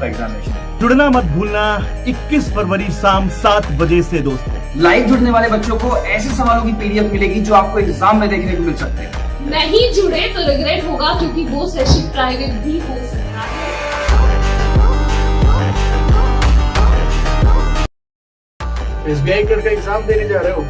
आपका एग्जामिनेशन। जुड़ना मत भूलना 21 फरवरी शाम 7 बजे से दोस्तों। लाइव जुड़ने वाले बच्चों को ऐसे सवालों की पीडीएफ मिलेगी जो आपको एग्जाम में देखने को मिल सकते हैं। नहीं जुड़े तो रिग्रेट होगा, क्योंकि वो सेशन प्राइवेट भी हो सकता है। एसबीआई का एग्जाम देने जा रहे हो?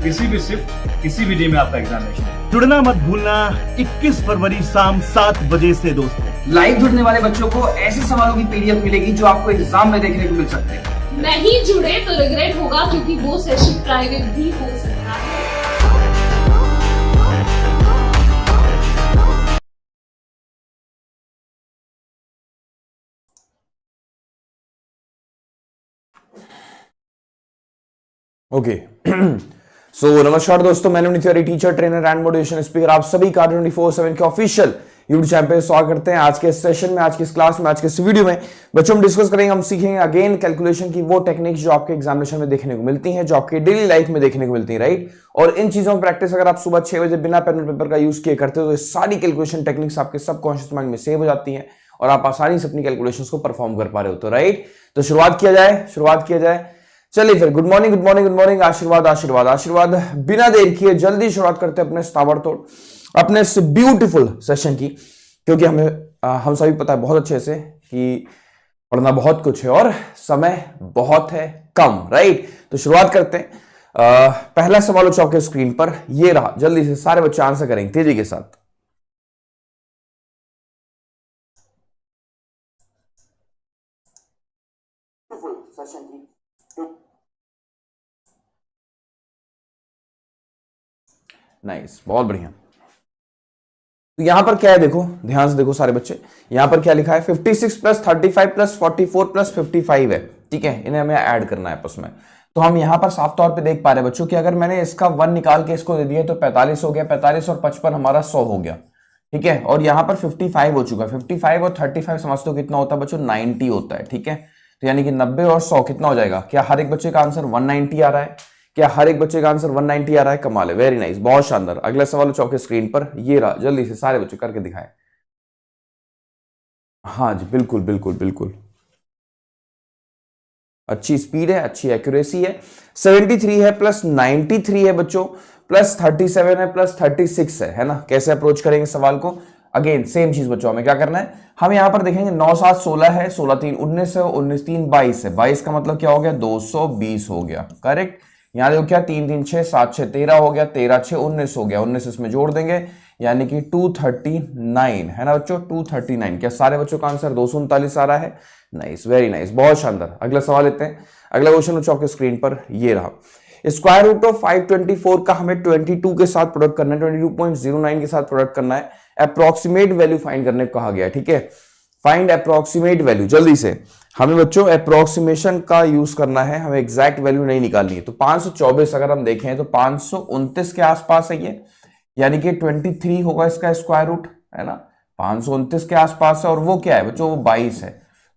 किसी भी शिफ्ट किसी भी डे में आपका एग्जामिनेशन। जुड़ना मत भूलना 21 फरवरी शाम 7 बजे से दोस्तों। लाइव जुड़ने वाले बच्चों को ऐसे सवालों की पीडीएफ मिलेगी जो आपको एग्जाम में देखने को मिल सकते हैं। नहीं जुड़े तो रिग्रेट होगा, क्योंकि वो सेशन प्राइवेट भी हो सकता है। ओके सो नमस्कार दोस्तों, मैंने Nityari teacher trainer and motivation speaker आप सभी का 24/7 के ऑफिशियल यूट्यूब चैनल पे स्वागत करते हैं। आज के सेशन में, आज की इस क्लास में, आज के इस वीडियो में बच्चों हम डिस्कस करेंगे, हम सीखेंगे अगेन कैलकुलेशन की वो टेक्निक्स जो आपके एग्जामिनेशन में देखने को मिलती हैं, जो आपके डेली लाइफ में देखने को मिलती है, राइट। और इन चीजों की प्रैक्टिस अगर आप सुबह 6 बजे बिना पेन और पेपर का यूज किए करते हो तो ये सारी कैलकुलेशन टेक्निक्स आपके सबकॉन्शियस माइंड में सेव हो जाती है और आप आसानी से अपनी कैलकुलेशन को परफॉर्म कर पा रहे हो, तो राइट। तो शुरुआत किया जाए। चलिए फिर गुड मॉर्निंग, आशीर्वाद आशीर्वाद आशीर्वाद। बिना देर किए जल्दी शुरुआत करते हैं अपने ताबड़तोड़ अपने इस ब्यूटीफुल सेशन की, क्योंकि हम सभी पता है बहुत अच्छे से कि पढ़ना बहुत कुछ है और समय बहुत है कम, राइट। तो शुरुआत करते हैं। पहला सवाल हो चौके स्क्रीन पर, ये रहा। जल्दी से सारे बच्चे आंसर करेंगे तेजी के साथ। नाइस, बहुत बढ़िया। तो यहां पर क्या है, देखो ध्यान से देखो सारे बच्चे, यहां पर क्या लिखा है, 56 प्लस 35 प्लस 44 प्लस 55 है, ठीक है। इन्हें हमें ऐड करना है आपस में। तो हम यहां पर साफ तौर पे देख पा रहे हैं बच्चों कि अगर मैंने इसका 1 निकाल के इसको दे दिया तो 45 हो गया, 45 और 55 हमारा 100 हो गया, ठीक है। और यहां पर 55 हो चुका है। 55 और 35 समझते हो कितना होता है बच्चों, 90 होता है, ठीक है। तो यानी कि 90 और 100 कितना हो जाएगा? क्या हर एक बच्चे का आंसर 190 आ रहा है? क्या हर एक बच्चे का आंसर 190 आ रहा है? कमाल है, वेरी नाइस, बहुत शानदार। अगला सवाल चौके स्क्रीन पर, ये रहा। जल्दी से सारे बच्चे करके दिखाएं। हाँ जी, बिल्कुल बिल्कुल बिल्कुल, अच्छी स्पीड है, अच्छी एक्यूरेसी है। 73 है प्लस 93 है बच्चों, प्लस 37 है प्लस 36 है ना। कैसे अप्रोच करेंगे सवाल को? अगेन सेम चीज बच्चों, हमें क्या करना है, हम यहां पर देखेंगे 9 7 16 है, 16 3 19 है, 19 3 22 है। 22 का मतलब क्या हो गया? 220 हो गया, करेक्ट। यहां देखो क्या, 3 3 6 7 6 13 हो गया, 13 6 19 हो गया, 19 इसमें जोड़ देंगे यानी कि 239 है ना बच्चों, 239। क्या सारे बच्चों का आंसर 239 आ रहा है? नाइस, वेरी नाइस, बहुत शानदार। अगला सवाल लेते हैं। अगला क्वेश्चन चौके स्क्रीन पर, ये रहा। स्क्वायर रूट ऑफ 524 का हमें 22 के साथ प्रोडक्ट करना है, 22.09 के साथ प्रोडक्ट करना है। अप्रोक्सीमेट वैल्यू फाइंड करने को कहा गया, ठीक है। Find approximate value. जल्दी से हमें बच्चों अप्रोक्सीमेशन का यूज करना है, हमें एग्जैक्ट वैल्यू नहीं निकालनी है। तो 524 अगर हम देखें तो 529 के आसपास है ये, यानी कि 23 होगा इसका स्क्वायर रूट, है ना। 529 के आसपास है और वो क्या है बच्चों? वो 22 है।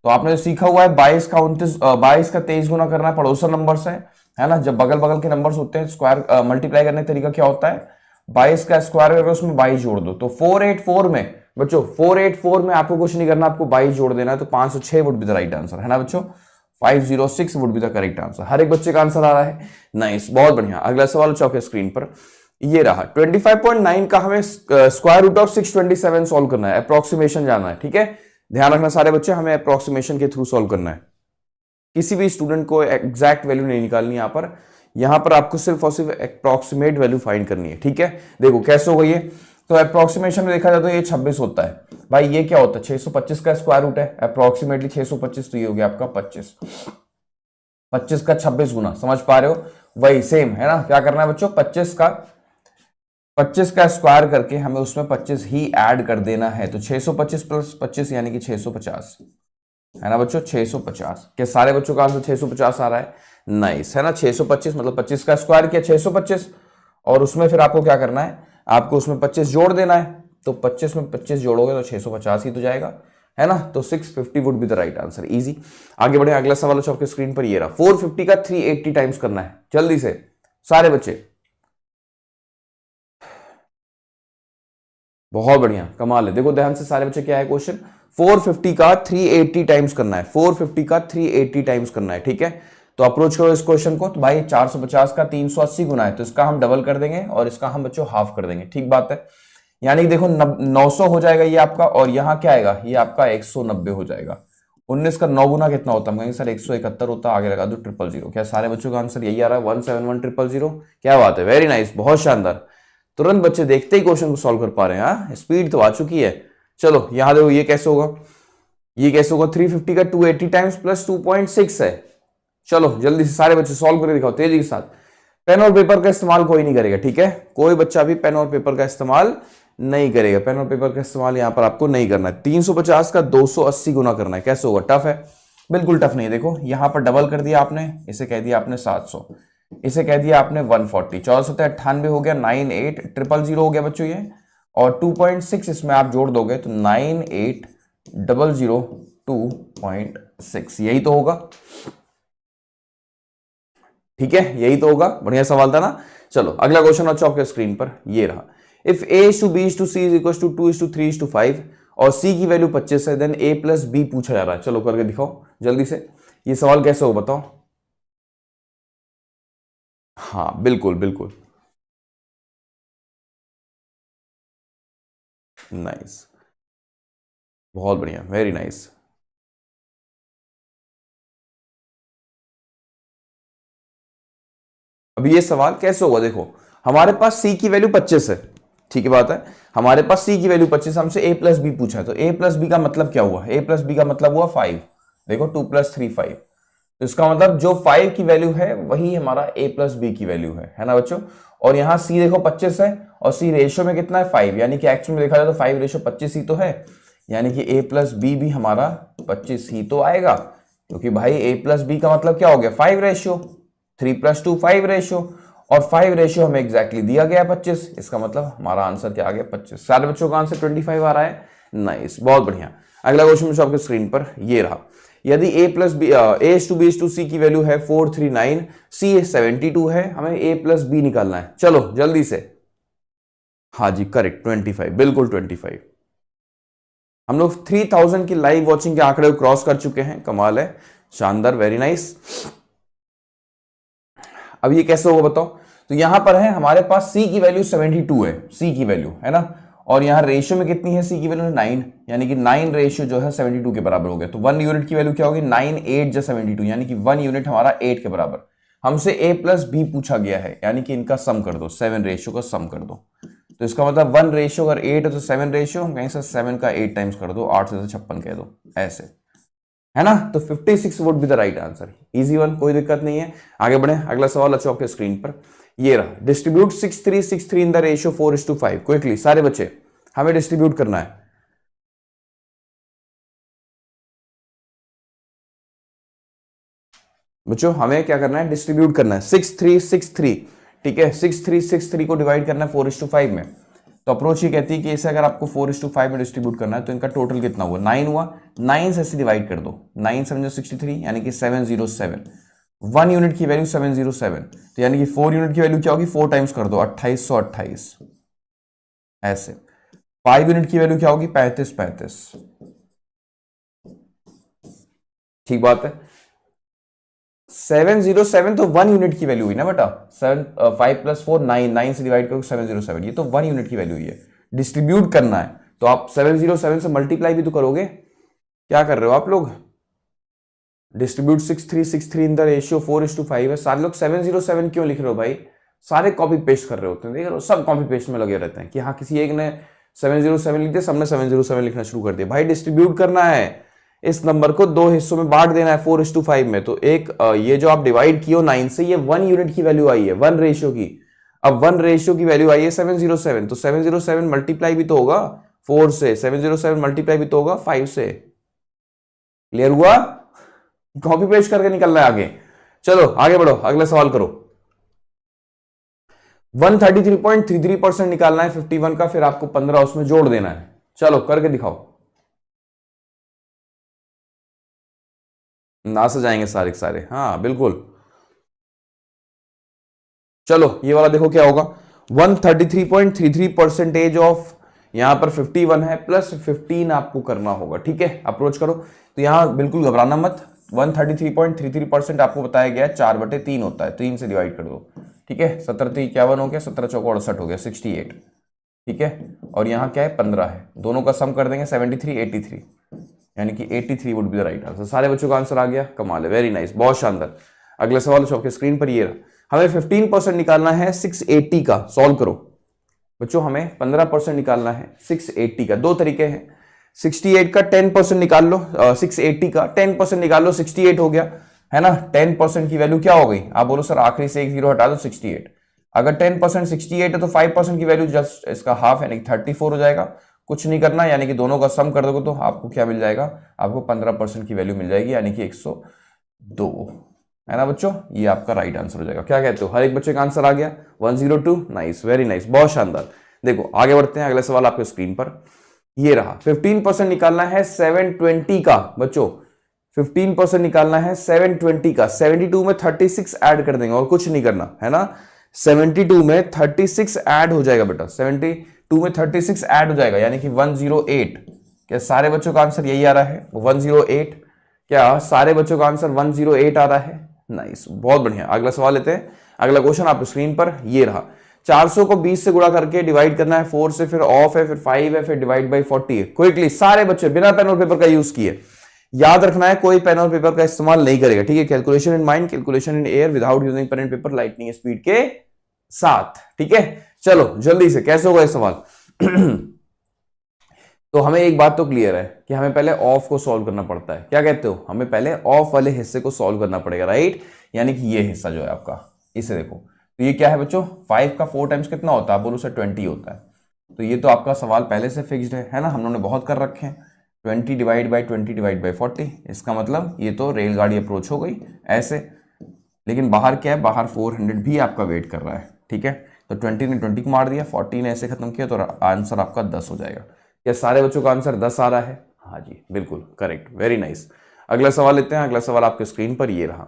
तो आपने जो सीखा हुआ है 22 का 23 गुना करना है पड़ोसन नंबर से, है ना। जब बगल बगल के नंबर्स होते हैं, स्क्वायर मल्टीप्लाई करने का तरीका क्या होता है? 22 का स्क्वायर करके उसमें 22 जोड़ दो। तो 484 में बच्चों, 484 में आपको कुछ नहीं करना, आपको 22 जोड़ देना है। तो 506 would be the right answer, है ना बच्चों। 506 would be the correct answer. हर एक बच्चे का आंसर आ रहा है, नाइस, बहुत बढ़िया। अगला सवाल चौके स्क्रीन पर, ये रहा। 25.9 का हमें स्क्वायर रूट ऑफ 627 सॉल्व करना है, अप्रोक्सीमेशन जाना है, ठीक है। ध्यान रखना सारे बच्चे, हमें अप्रोक्सीमेशन के थ्रू सॉल्व करना है। किसी भी स्टूडेंट को एग्जैक्ट वैल्यू नहीं निकालनी यहां पर आपको सिर्फ और सिर्फ अप्रोक्सीमेट वैल्यू फाइंड करनी है, ठीक है। देखो कैसे होगा ये, तो अप्रोक्सीमेशन में देखा जाए तो ये 26 होता है भाई। ये क्या होता है? 625 का स्क्वायर रूट है, अप्रोक्सीमेटली 625, तो ये हो गया आपका 25। 25 का 26 गुना, समझ पा रहे हो? वही सेम है ना। क्या करना है बच्चों? 25 का स्क्वायर करके हमें उसमें 25 ही ऐड कर देना है। तो 625 प्लस 25 यानी कि 650, है ना बच्चों, 650। क्या सारे बच्चों का आंसर 650 आ रहा है? नाइस, है ना। 625 मतलब 25 का स्क्वायर किया 625, और उसमें फिर आपको क्या करना है? आपको उसमें 25 जोड़ देना है। तो 25 में 25 जोड़ोगे तो 650 ही तो जाएगा, है ना। तो 650 would be the right answer, easy. आगे बढ़े, अगला सवाल आपके स्क्रीन पर ये रहा। 450 का 380 टाइम्स करना है, जल्दी से सारे बच्चे। बहुत बढ़िया, कमाल है। देखो ध्यान से सारे बच्चे, क्या है क्वेश्चन? 450 का 380 टाइम्स करना है, 450 का 380 टाइम्स करना है, ठीक है। तो अप्रोच करो इस क्वेश्चन को। तो भाई 450 का 380 गुना है, तो इसका हम डबल कर देंगे और इसका हम बच्चों हाफ कर देंगे, ठीक बात है। यानी कि देखो 900 हो जाएगा ये आपका, और यहां क्या आएगा, ये आपका 190 हो जाएगा। 19 का 9 गुना कितना होता है, हम कहेंगे सर 171 होता, आगे लगा दो 000। क्या सारे बच्चों का आंसर यही आ रहा है, 171000? क्या बात है, वेरी नाइस, बहुत शानदार। तुरंत बच्चे देखते ही क्वेश्चन को सॉल्व कर पा रहे हैं। हाँ, स्पीड तो आ चुकी है। चलो यहां देखो ये कैसे होगा, ये कैसे होगा, 350 का 280 टाइम्स प्लस 2.6 है। चलो जल्दी से सारे बच्चे सॉल्व करके दिखाओ तेजी के साथ। पेन और पेपर का इस्तेमाल कोई नहीं करेगा, ठीक है, कोई बच्चा भी पेन और पेपर का इस्तेमाल नहीं करेगा, पेन और पेपर का इस्तेमाल यहां पर आपको नहीं करना है। 350 का 280 गुना करना है, कैसे होगा, टफ है? बिल्कुल टफ नहीं है। देखो यहां पर डबल कर दिया आपने, इसे कह दिया आपने 700, इसे कह दिया आपने 140, 1498 हो गया, 98000 हो गया बच्चों ये, और 2.6 इसमें आप जोड़ दोगे तो 98002.6, यही तो होगा, ठीक है, यही तो होगा। बढ़िया सवाल था ना। चलो अगला क्वेश्चन बच्चों आपके स्क्रीन पर ये रहा। इफ A:B:C = 2:3:5 और C की वैल्यू 25 है, देन A + B पूछा जा रहा है। चलो करके दिखाओ जल्दी से, ये सवाल कैसे हो बताओ। हाँ बिल्कुल बिल्कुल, नाइस, बहुत बढ़िया, वेरी नाइस। अब ये सवाल कैसे होगा, देखो हमारे पास C की वैल्यू 25 है, ठीक है बात है, हमारे पास C की वैल्यू 25, हमसे A + B पूछा है, तो A + B का मतलब क्या हुआ, A + B का मतलब हुआ 5। देखो 2 + 3 5, तो इसका मतलब जो 5 की वैल्यू है वही हमारा A + B की वैल्यू है ना बच्चों। और यहाँ C देखो 25 है, और C रेशियो में कितना है 5, यानी कि एक्चुअल में देखा जाए तो 5:25 ही तो है, यानी कि A + B भी हमारा 25 ही तो आएगा, क्योंकि भाई A + B का मतलब क्या हो गया 5 रेशियो, 3 + 2 5 रेशियो, और 5 रेशियो हमें एग्जैक्टली दिया गया 25, इसका मतलब हमारा आंसर क्या आ गया 25। सारे बच्चों का आंसर 25 आ रहा है, नाइस, बहुत बढ़िया। अगला क्वेश्चन आपके स्क्रीन पर ये रहा। यदि A:B:C की वैल्यू है 439, C 72 है, हमें A + B निकालना है। चलो जल्दी से, हाँ जी करेक्ट, 25, बिल्कुल 25। हम लोग 3000 की लाइव वॉचिंग के आंकड़े को क्रॉस कर चुके हैं, कमाल है, शानदार, वेरी नाइस। अब ये कैसे होगा बताओ। तो यहां पर है हमारे पास C की वैल्यू 72 है, C की वैल्यू है ना, और यहां रेशियो में कितनी है, C की वैल्यू 9, यानी कि 9 रेशियो जो है 72 के बराबर हो गया। तो 1 यूनिट की वैल्यू क्या होगी, 9 8 + 72, यानी कि 1 यूनिट हमारा 8 के बराबर। हमसे A + B पूछा गया है, यानी कि इनका सम कर दो, 7 रेशियो का सम कर दो। तो इसका मतलब 1 रेशियो अगर 8 है तो 7 रेशियो, हम कहें सर 7 का 8 टाइम्स कर दो, 8 से 56 कह दो, ऐसे है ना। तो 56 would be the right answer, easy one, कोई दिक्कत नहीं है। आगे बढ़े, अगला सवाल अच्छा आपके स्क्रीन पर ये रहा। Distribute 6363 in the ratio 4:5। Quickly सारे बच्चे, हमें डिस्ट्रीब्यूट करना है। बच्चों हमें क्या करना है, डिस्ट्रीब्यूट करना है 6363, ठीक है, 6363 को डिवाइड करना है 4:5 में। तो अप्रोच ये कहती है कि इसे अगर आपको 4:5 में डिस्ट्रीब्यूट करना है तो इनका टोटल कितना हुआ, 9 हुआ, 9 से डिवाइड कर दो, 9 7 63, यानी कि 707। 1 यूनिट की वैल्यू 707, तो यानी कि 4 यूनिट की वैल्यू क्या होगी, 4 टाइम्स कर दो, 2828, ऐसे। 5 यूनिट की वैल्यू क्या होगी, 3535, ठीक बात है। 707 तो 1 यूनिट की वैल्यू हुई ना बेटा, 5 + 4 9, 9 से डिवाइड करो 707, ये तो 1 यूनिट की वैल्यू हुई है। डिस्ट्रीब्यूट करना है तो आप 707 से मल्टीप्लाई भी तो करोगे, क्या कर रहे हो आप लोग। डिस्ट्रीब्यूट 6363 इन द रेशियो 4:5 है। सारे लोग 707 क्यों लिख रहे हो भाई, सारे कॉपी पेस्ट कर रहे होते हैं, देख रहे हो सब कॉपी पेस्ट में लगे रहते हैं कि हाँ किसी एक ने 707 लिख दिया, सबने 707 लिखना शुरू कर दिया। भाई डिस्ट्रीब्यूट करना है, इस नंबर को 2 हिस्सों में बांट देना है 4:5 में। तो एक ये जो आप डिवाइड किए 9 से, ये 1 यूनिट की वैल्यू आई है, 1 रेशियो की। अब 1 रेशियो की वैल्यू आई है 707, तो 707 मल्टीप्लाई भी तो होगा 4 से, 707 मल्टीप्लाई भी तो होगा 5 से। क्लियर हुआ, कॉपी पेस्ट करके निकल रहा है आगे। चलो आगे बढ़ो, अगला सवाल करो। 133.33% निकालना है 51 का, फिर आपको 15 उसमें जोड़ देना है। चलो करके दिखाओ, ना से जाएंगे सारे के सारे, हाँ बिल्कुल। चलो ये वाला देखो क्या होगा, 133.33% ऑफ यहां पर 51 है प्लस 15 आपको करना होगा, ठीक है। अप्रोच करो। तो यहां बिल्कुल घबराना मत, 133.33% आपको बताया गया है, 4/3 होता है, 3 से डिवाइड कर दो, ठीक है। 17×3 51 हो गया, 17×4 68 हो गया, 68, ठीक है। और यहाँ क्या है 15 है, दोनों का सम कर देंगे 73 83, यानी कि 83 would be the right answer. सारे बच्चों का आंसर आ गया, कमाल है, वेरी नाइस, बहुत शानदार। अगला सवाल आपके स्क्रीन पर ये रहा। हमें 15% निकालना है 680 का, सॉल्व करो बच्चों। हमें 15% निकालना है 680 का, दो तरीके हैं। 68 का 10% निकाल लो, 680 का 10% निकाल लो, 68 हो गया, है ना। 10% की वैल्यू क्या हो गई, आप बोलो सर आखिरी से एक जीरो हटा दो, 68। अगर 10% 68 है तो 5% की वैल्यू जस्ट इसका हाफ यानी कि 34 हो जाएगा। कुछ नहीं करना, यानी कि दोनों का सम कर दोगे तो आपको क्या मिल जाएगा, आपको 15% की वैल्यू मिल जाएगी, यानी कि 102, है ना बच्चों। ये आपका राइट आंसर हो जाएगा। क्या कहते हो, हर एक बच्चे का आंसर आ गया 102, नाइस, वेरी नाइस, बहुत शानदार। देखो आगे बढ़ते हैं, अगला सवाल आपके स्क्रीन पर ये रहा। 15% निकालना है 720 का बच्चों, 15% निकालना है 720 का। 72 में 36 ऐड कर देंगे और कुछ नहीं करना, है ना। 72 में 36 ऐड हो जाएगा बेटा, 72 में 36 ऐड हो जाएगा, यानी कि 108। क्या सारे बच्चों का आंसर यही आ रहा है 108? क्या सारे बच्चों का आंसर 108 आ रहा है? नाइस, बहुत बढ़िया। अगला सवाल लेते हैं। अगला क्वेश्चन आप स्क्रीन पर ये रहा। 400 को 20 से गुणा करके डिवाइड करना है 4 से, फिर ऑफ है, फिर 5 है, फिर डिवाइड बाई 40 है। क्विकली सारे बच्चे बिना पेन और पेपर का यूज किए, याद रखना है कोई पेन और पेपर का इस्तेमाल नहीं करेगा, ठीक है। Calculation in mind, calculation in air, without using pen and paper, lightning speed के साथ, ठीक है। चलो जल्दी से, कैसे होगा ये सवाल? तो हमें एक बात तो क्लियर है कि हमें पहले ऑफ को सॉल्व करना पड़ता है। क्या कहते हो, हमें पहले ऑफ वाले हिस्से को सॉल्व करना पड़ेगा, राइट। यानी कि ये हिस्सा जो है आपका, इसे देखो, तो ये क्या है बच्चों, 5 का 4 टाइम्स कितना होता है, आप बोलो सर 20 होता है। तो ये तो आपका सवाल पहले से फिक्स्ड है ना, हम लोगों ने बहुत कर रखे हैं। 20 डिवाइड बाई 20 डिवाइड बाई 40, इसका मतलब ये तो रेलगाड़ी अप्रोच हो गई ऐसे। लेकिन बाहर क्या है, बाहर 400 भी आपका वेट कर रहा है, ठीक है। तो 20 ने 20 को मार दिया, 40 ने ऐसे खत्म किया, तो आंसर आपका 10 हो जाएगा। क्या सारे बच्चों का आंसर 10 आ रहा है? हाँ जी बिल्कुल करेक्ट, वेरी नाइस। अगला सवाल लेते हैं। अगला सवाल आपके स्क्रीन पर ये रहा।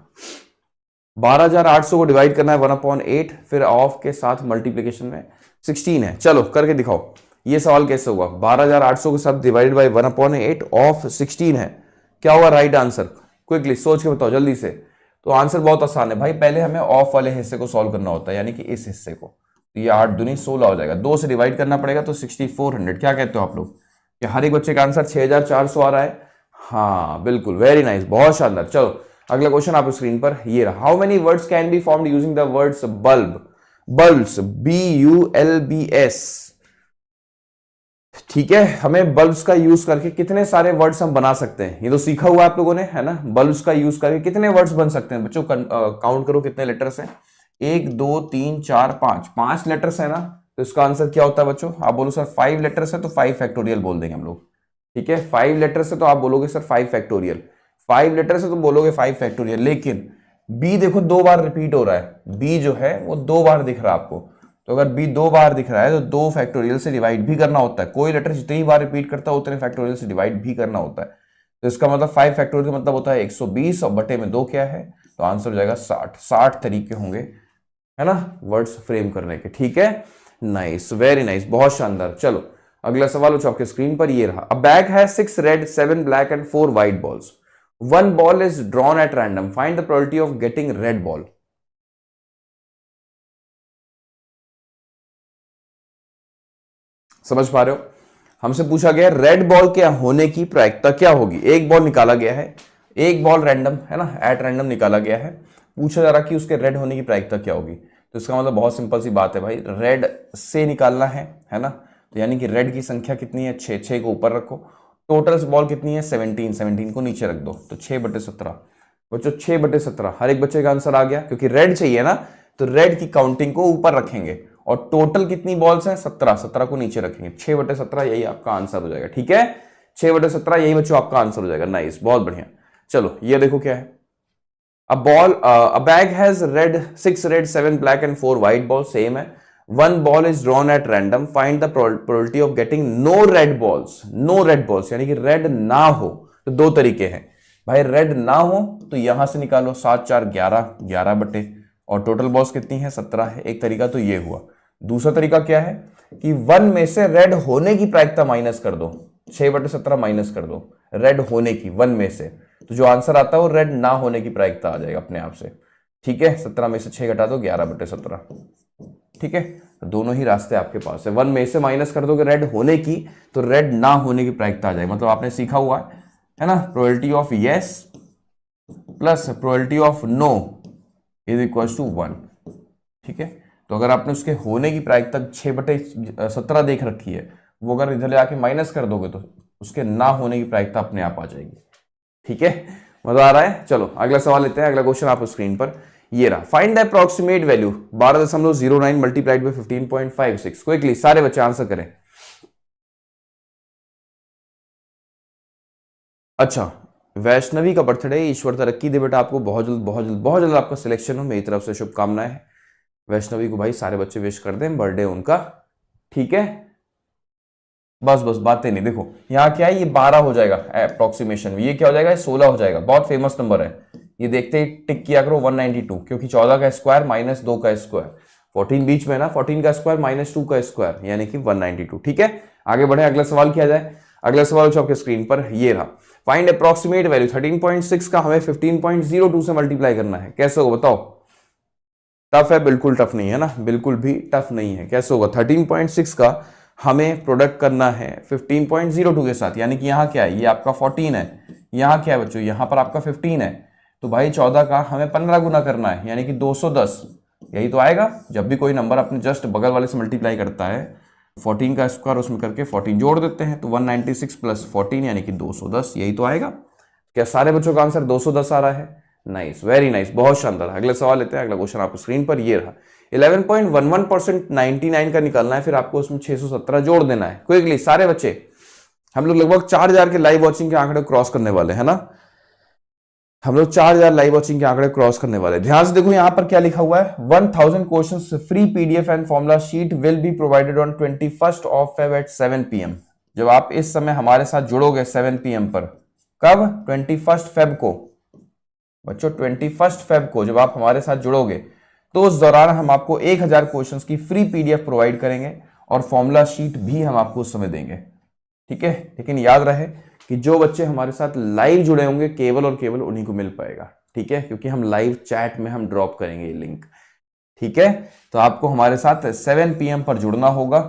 12,800 को डिवाइड करना है 1/8, फिर ऑफ के साथ मल्टीप्लीकेशन में 16 है। चलो करके दिखाओ ये सवाल कैसे होगा। 12,800 के साथ डिवाइड बाई 1/8 ऑफ 16 है, क्या होगा राइट आंसर? क्विकली सोच के बताओ जल्दी से। तो आंसर बहुत आसान है भाई, पहले हमें ऑफ वाले हिस्से को सॉल्व करना होता है, यानी कि इस हिस्से को। तो ये 8 दूनी 16 हो जाएगा, 2 से डिवाइड करना पड़ेगा तो 6400। क्या कहते हो आप लोग, कि हर एक बच्चे का आंसर 6400 आ रहा है? हाँ बिल्कुल, वेरी नाइस, बहुत शानदार। चलो अगला क्वेश्चन आप स्क्रीन पर ये रहा। How many words can be formed using the words bulb? Bulbs, BULBS, ठीक है। हमें बल्ब्स का यूज करके कितने सारे वर्ड्स हम बना सकते हैं, ये तो सीखा हुआ आप लोगों ने, है ना। बल्ब्स का यूज करके कितने वर्ड्स बन सकते हैं बच्चों, काउंट करो कितने लेटर्स हैं। 1 2 3 4 5, 5 लेटर्स है ना। तो इसका आंसर क्या होता है बच्चों, आप बोलो सर 5 लेटर्स है तो 5 फैक्टोरियल बोल देंगे हम लोग, ठीक है। 5 लेटर्स है तो आप बोलोगे सर 5 फैक्टोरियल, 5 लेटर्स है तो बोलोगे 5 फैक्टोरियल। लेकिन बी देखो 2 बार रिपीट हो रहा है, बी जो है वो 2 बार दिख रहा है आपको। तो अगर बी 2 बार दिख रहा है तो 2 फैक्टोरियल से डिवाइड भी करना होता है। कोई लेटर जितनी बार रिपीट करता है उतने फैक्टोरियल से डिवाइड भी करना होता है। तो इसका मतलब 5 फैक्टोरियल का मतलब होता है 120 और बटे में 2 क्या है, तो आंसर हो जाएगा 60 तरीके होंगे, है ना, वर्ड्स फ्रेम करने के, ठीक है। नाइस, वेरी नाइस, बहुत शानदार। चलो अगला सवाल आपके स्क्रीन पर ये रहा। अ बैग है 6 red 7 black and 4 white balls. 1 ball is drawn at random, find the probability of getting red ball. समझ पा रहे हो, हमसे पूछा गया रेड बॉल के होने की प्रायिकता क्या होगी। एक बॉल निकाला गया है, एक बॉल रैंडम है ना, एट रैंडम निकाला गया है, पूछा जा रहा कि उसके रेड होने की प्रायिकता क्या होगी। तो इसका मतलब बहुत सिंपल सी बात है भाई, रेड से निकालना है ना। तो यानी कि रेड की संख्या कितनी है, 6, 6 को ऊपर रखो। टोटल बॉल कितनी है 17, 17 को नीचे रख दो, तो 6/17 बच्चों, 6/17। हर एक बच्चे का आंसर आ गया, क्योंकि रेड चाहिए ना, तो रेड की काउंटिंग को ऊपर रखेंगे। और टोटल कितनी बॉल्स हैं 17, 17 को नीचे रखेंगे, 6/17 यही आपका आंसर हो जाएगा, ठीक है। 6/17 यही बच्चों आपका आंसर हो जाएगा। नाइस, बहुत बढ़िया। चलो ये देखो क्या है। A bag has 6 red 7 black and 4 white balls, same है। 1 ball is drawn at random, find the probability of getting no red balls। no red balls यानी कि रेड ना हो। तो 2 तरीके हैं भाई, रेड ना हो तो यहां से निकालो 7 4 11, 11 बटे, और टोटल बॉल्स कितनी है 17 है। एक तरीका तो ये हुआ। दूसरा तरीका क्या है, कि 1 में से रेड होने की प्रायिकता माइनस कर दो, 6/17 माइनस कर दो रेड होने की 1 में से, तो जो आंसर आता है वो रेड ना होने की प्रायिकता आ जाएगा अपने आप से। ठीक है, 17 में से 6 घटा दो, 11/17। ठीक है, तो दोनों ही रास्ते आपके पास है। 1 में से माइनस कर दोगे रेड होने की, तो रेड ना होने की प्रायिकता आ जाएगी। मतलब आपने सीखा हुआ है ना, probability of yes plus probability of no is equal to 1। ठीक है, तो अगर आपने उसके होने की प्रायिकता 6/17 देख रखी है, वो अगर इधर ले आके माइनस कर दोगे तो उसके ना होने की प्रायिकता अपने आप आ जाएगी। ठीक है, मजा आ रहा है। चलो अगला सवाल लेते हैं। अगला क्वेश्चन आपको स्क्रीन पर ये रहा, find the approximate value 12.09 multiplied by 15.56। Quickly सारे बच्चे आंसर करें। अच्छा, वैष्णवी का बर्थडे, ईश्वर तरक्की दे बेटा आपको, बहुत जल्द बहुत जल्द बहुत जल्द आपका सिलेक्शन हो, मेरी तरफ से शुभकामनाएं। वैष्णवी को भाई सारे बच्चे विश कर दें, बर्थडे उनका। ठीक है, बस बस बातें नहीं। देखो यहाँ क्या है, ये 12 हो जाएगा अप्रोक्सीमेशन, ये क्या हो जाएगा, 16 हो जाएगा। बहुत फेमस नंबर है ये, देखते ही टिक किया करो 192, क्योंकि 14 का स्क्वायर माइनस 2 का स्क्वायर, 14 बीच में ना, 14 का स्क्वायर माइनस 2 का स्क्वायर यानी कि 192। ठीक है, आगे बढ़े, अगला सवाल किया जाए। अगला सवाल जो आपके स्क्रीन पर ये रहा, फाइंड अप्रॉक्सीमेट वैल्यू 13.6 का हमें 15.02 से मल्टीप्लाई करना है। कैसे होगा बताओ? टफ है? बिल्कुल टफ नहीं है ना, बिल्कुल भी टफ नहीं है। कैसे होगा? 13.6 का हमें प्रोडक्ट करना है 15.02 के साथ, यानी कि यहाँ क्या है, ये आपका 14 है, यहाँ क्या है बच्चों, यहाँ पर आपका 15 है, तो भाई 14 का हमें 15 गुना करना है, यानी कि 210। यही तो आएगा जब भी कोई नंबर अपने जस्ट बगल वाले से मल्टीप्लाई करता है, 14 का स्क्वायर उसमें करके 14 जोड़ देते हैं, तो 196 प्लस 14 यानी कि 210, यही तो आएगा। क्या सारे बच्चों का आंसर 210 आ रहा है? नाइस, वेरी नाइस, बहुत शानदार। अगले सवाल लेते हैं। अगला क्वेश्चन आपको स्क्रीन पर ये रहा, 11.11% 99 का निकालना है, फिर आपको उसमें 617 जोड़ देना है। क्विकली सारे बच्चे, हम लोग लगभग 4000 के लाइव वॉचिंग के आंकड़े क्रॉस करने वाले हैं ना, हम लोग 4000 लाइव वॉचिंग के आंकड़े क्रॉस करने वाले। ध्यान से देखो यहां पर क्या लिखा हुआ है, 1000 questions free PDF and formula sheet will be provided on 21 of Feb at 7 PM। जब आप इस समय हमारे साथ जुड़ोगे 7 PM पर, कब? 21 फेब को बच्चों, 21 फेब को जब आप हमारे साथ जुड़ोगे तो उस दौरान हम आपको 1000 क्वेश्चंस की फ्री पीडीएफ प्रोवाइड करेंगे और फॉर्मूला शीट भी हम आपको उस समय देंगे। ठीक है, लेकिन याद रहे कि जो बच्चे हमारे साथ लाइव जुड़े होंगे केवल और केवल उन्हीं को मिल पाएगा। ठीक है, क्योंकि हम लाइव चैट में हम ड्रॉप करेंगे ये लिंक। ठीक है, तो आपको हमारे साथ 7 PM पर जुड़ना होगा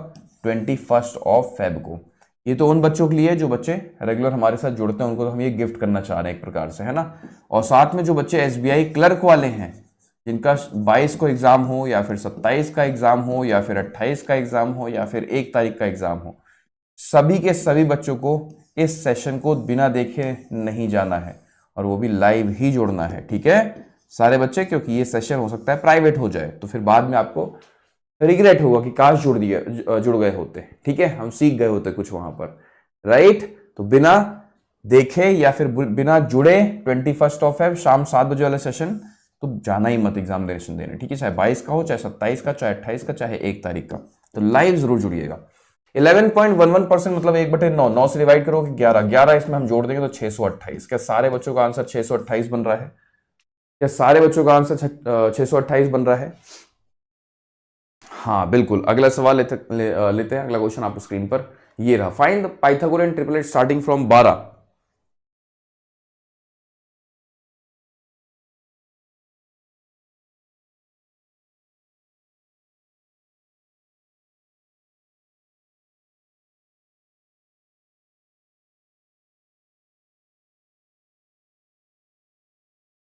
21 ऑफ फेब को। ये तो उन बच्चों के लिए जो बच्चे रेगुलर हमारे साथ जुड़ते हैं, उनको तो हम ये गिफ्ट करना चाह रहे हैं एक प्रकार से, है ना। और साथ में जो बच्चे SBI क्लर्क वाले हैं, जिनका 22 को एग्जाम हो या फिर 27 का एग्जाम हो या फिर 28 का एग्जाम हो या फिर 1 तारीख का एग्जाम हो, सभी के सभी बच्चों को इस सेशन को बिना देखे नहीं जाना है और वो भी लाइव ही जुड़ना है। ठीक है सारे बच्चे, क्योंकि ये सेशन हो सकता है प्राइवेट हो जाए, तो फिर बाद में आपको रिग्रेट होगा कि काश जुड़ गए होते। ठीक है, हम सीख गए होते कुछ वहां पर, राइट। तो बिना देखे या फिर बिना जुड़े 21 ऑफ फेब शाम 7 बजे वाला सेशन तो जाना ही मत एग्जामिनेशन देने। ठीक है, चाहे 22 का हो, चाहे 27 का, चाहे 28 का, चाहे 1 तारीख का, तो लाइव जरूर जुड़िएगा। 11.11% मतलब 1/9, 9 से डिवाइड करोगे 11 इसमें हम जोड़ देंगे तो 628। क्या सारे बच्चों का आंसर 628 बन रहा है? क्या सारे बच्चों का आंसर 628 बन रहा है? हाँ बिल्कुल। अगला सवाल लेते हैं। अगला क्वेश्चन आपको स्क्रीन पर ये रहा, find the Pythagorean triplet starting from 12।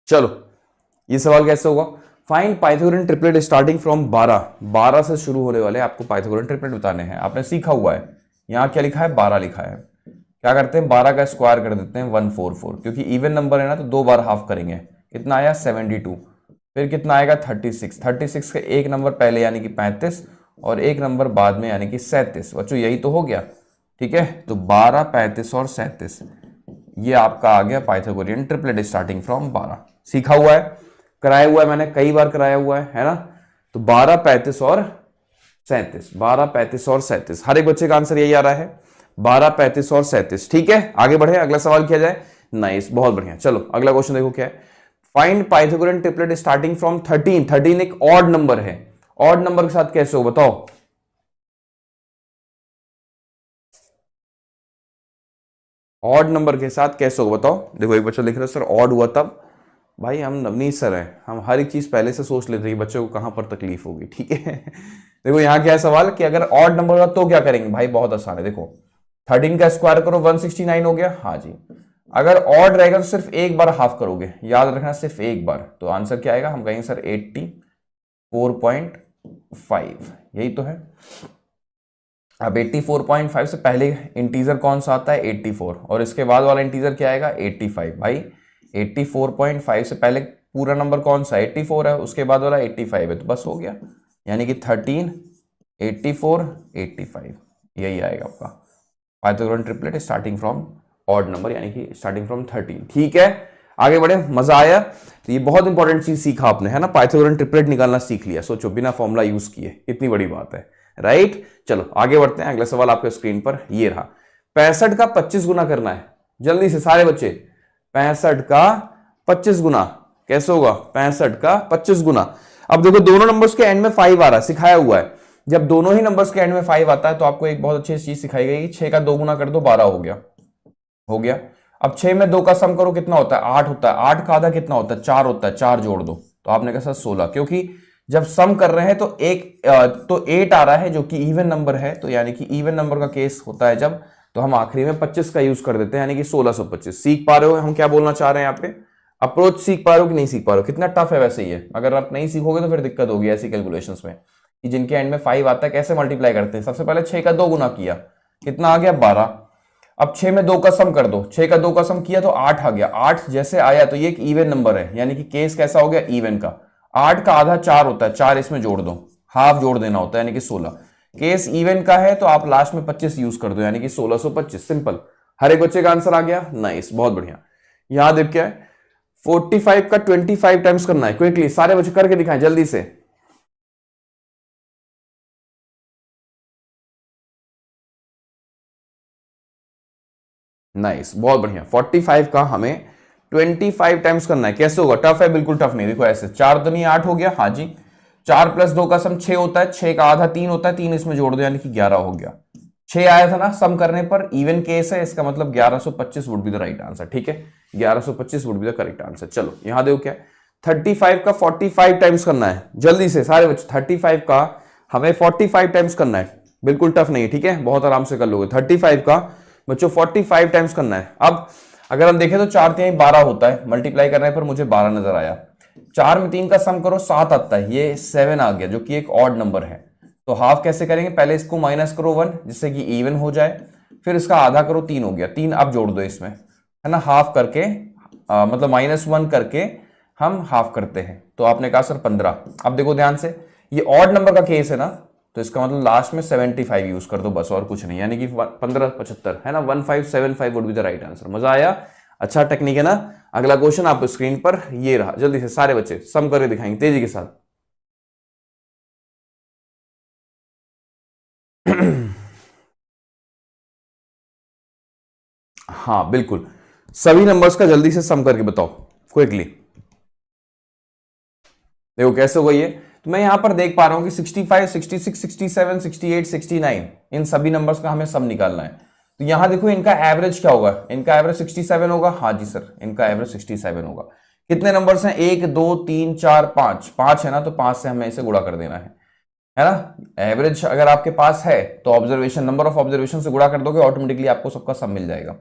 चलो ये सवाल कैसे होगा, find Pythagorean triplet starting from 12 से शुरू होने वाले आपको पाइथागोरियन ट्रिपलेट बताने हैं। आपने सीखा हुआ है, यहाँ क्या लिखा है, 12 लिखा है। क्या करते हैं, 12 का स्क्वायर कर देते हैं 144, क्योंकि इवन नंबर है ना तो 2 बार हाफ करेंगे। कितना आया 72, फिर कितना आएगा 36 के एक नंबर पहले यानी कि 35 और एक नंबर बाद में यानी कि 37। बच्चों यही तो हो गया। ठीक है, तो 12, 35 और 37 ये आपका आ गया पाइथागोरियन ट्रिपलेट स्टार्टिंग फ्रॉम 12। सीखा हुआ है, कराया हुआ है, मैंने कई बार कराया हुआ है ना। तो 12, 35 और 37, 12, 35 और 37, हर एक बच्चे का आंसर यही आ रहा है, 12, 35 और 37। ठीक है, आगे बढ़े, अगला सवाल किया जाए। नाइस, बहुत बढ़िया। चलो अगला क्वेश्चन देखो क्या है, find Pythagorean triplet starting from 13 एक ऑड नंबर है। ऑड नंबर के साथ कैसे हो बताओ? ऑड नंबर के साथ कैसे होगा बताओ। देखो एक बच्चा लिख रहा है सर ऑड हुआ तब। भाई हम नवनीत सर हैं, हम हर एक चीज पहले से सोच लेते हैं बच्चों को कहां पर तकलीफ होगी, ठीक है। देखो यहाँ क्या है सवाल कि अगर ऑड नंबर होगा तो क्या करेंगे भाई, बहुत आसान है। देखो 13 का स्क्वायर करो 169 हो गया, हाँ जी। अगर ऑड रहेगा तो सिर्फ एक बार हाफ करोगे, याद रखना सिर्फ एक बार, तो आंसर क्या आएगा, हम कहेंगे सर 84.5, यही तो है। अब 84.5 से पहले इंटीजर कौन सा आता है 84, और इसके बाद वाला इंटीजर क्या आएगा 85। भाई 84.5 से पहले पूरा नंबर कौन सा 84 है, उसके बाद वाला 85 है, तो बस हो गया। यानी कि 13, 84, 85 यही आएगा आपका Pythagorean triplet starting from odd number, यानी कि स्टार्टिंग फ्रॉम 13। ठीक है, आगे बढ़े, मजा आया। तो ये बहुत इंपॉर्टेंट चीज सीखा आपने, है ना, पाइथागोरन ट्रिपलेट निकालना सीख लिया। सोचो बिना फॉर्मूला यूज किए, कितनी बड़ी बात है, राइट। चलो आगे बढ़ते हैं, अगला सवाल आपके स्क्रीन पर ये रहा। 65 का 25 गुना करना है, जल्दी से सारे बच्चे। 65 का 25 गुना कैसे होगा, 65 का 25 गुना। अब देखो दोनों नंबर्स के एंड में 5 आ रहा है, सिखाया हुआ है। जब दोनों ही नंबर्स के एंड में 5 आता है तो आपको एक बहुत अच्छी चीज सिखाई गई कि 6 का 2 गुना कर दो, 12 हो गया, हो गया। अब 6 में 2 का सम करो, कितना होता है 8 होता है। 8 का आधा कितना होता है 4 होता है, 4 जोड़ दो, तो आपने कहा सर 16, क्योंकि जब सम कर रहे हैं तो 8 आ रहा है जो कि इवन नंबर है, तो यानी कि इवन नंबर का केस होता है जब, तो हम आखिरी में 25 का यूज कर देते हैं, यानी कि 1625। सीख पा रहे हो हम क्या बोलना चाह रहे हैं यहाँ पे, अप्रोच सीख पा रहे हो कि नहीं सीख पा रहे हो, कितना टफ है वैसे ही है। अगर आप नहीं सीखोगे तो फिर दिक्कत होगी ऐसी कैलकुलेशंस में कि जिनके एंड में 5 आता है कैसे मल्टीप्लाई करते हैं। सबसे पहले 6 का 2 गुना किया, कितना आ गया 12। अब 6 में 2 का सम कर दो, 6 का 2 का सम किया तो 8 आ गया। 8 जैसे आया तो ये एक इवन नंबर है, यानी कि केस कैसा हो गया इवन का। 8 का आधा 4 होता है, 4 इसमें जोड़ दो, हाफ जोड़ देना होता है, यानी कि 16। केस इवन का है तो आप लास्ट में 25 यूज कर दो, यानी कि 1625। सिंपल, हर एक बच्चे का आंसर आ गया, नाइस, बहुत बढ़िया। यहां देख क्या है, 45 का 25 टाइम्स करना है, क्विकली सारे बच्चे करके दिखाएं जल्दी से। नाइस, बहुत बढ़िया। 45 का हमें 25 टाइम्स करना है, कैसे होगा, टफ है, बिल्कुल टफ नहीं। देखो ऐसे 4 दूनी 8 हो गया, हाँ जी। 4 प्लस 2 का सम 6 होता है, 6 का आधा 3 होता है, 3 इसमें जोड़ दो, यानी कि 11 हो गया। 6 आया था ना सम करने पर, इवन केस है, इसका मतलब 1125 would be the right answer. ठीक है, 1125 would be the correct answer. चलो यहां देखो क्या है, 35 का 45 टाइम्स करना है, जल्दी से सारे बच्चे। 35 का हमें 45 टाइम्स करना है, बिल्कुल टफ नहीं है, ठीक है, बहुत आराम से कर लोगे। 35 का बच्चों 45 टाइम्स करना है। अब अगर हम देखें तो 4 3 12 होता है, मल्टीप्लाई करने पर मुझे 12 नजर आया। 4 में 3 का सम करो 7 आता है, ये 7 आ गया जो कि एक ऑड नंबर है। तो हाफ कैसे करेंगे, पहले इसको माइनस करो 1 जिससे कि इवन हो जाए, फिर इसका आधा करो 3 हो गया। 3 अब जोड़ दो इसमें, है ना, हाफ करके मतलब -1 करके हम हाफ करते हैं, तो आपने कहा सर 15। अब देखो ध्यान से, ये ऑड नंबर का केस है ना, तो इसका मतलब लास्ट में 75 यूज कर दो, बस और कुछ नहीं, यानी कि 1575 है ना, 1575 would be the right answer. मजा आया, अच्छा टेक्निक है ना। अगला क्वेश्चन आपको स्क्रीन पर ये रहा, जल्दी से सारे बच्चे सम करके दिखाएंगे तेजी के साथ। हाँ बिल्कुल, सभी नंबर्स का जल्दी से सम करके बताओ क्विकली। देखो कैसे होगा ये, तो मैं यहां पर देख पा रहा हूं कि 65, 66, 67, 68, 69 इन सभी नंबर्स का हमें सम निकालना है। तो यहां देखो इनका एवरेज क्या होगा, इनका एवरेज 67 होगा, हाँ जी सर, इनका एवरेज 67 होगा। कितने नंबर्स हैं, 1 2 3 4 5, 5 है ना, तो 5 से हमें इसे गुणा कर देना है ना। एवरेज अगर आपके पास है तो ऑब्जर्वेशन, नंबर ऑफ ऑब्जर्वेशन से गुणा कर दोगे, ऑटोमेटिकली आपको सबका सम मिल जाएगा।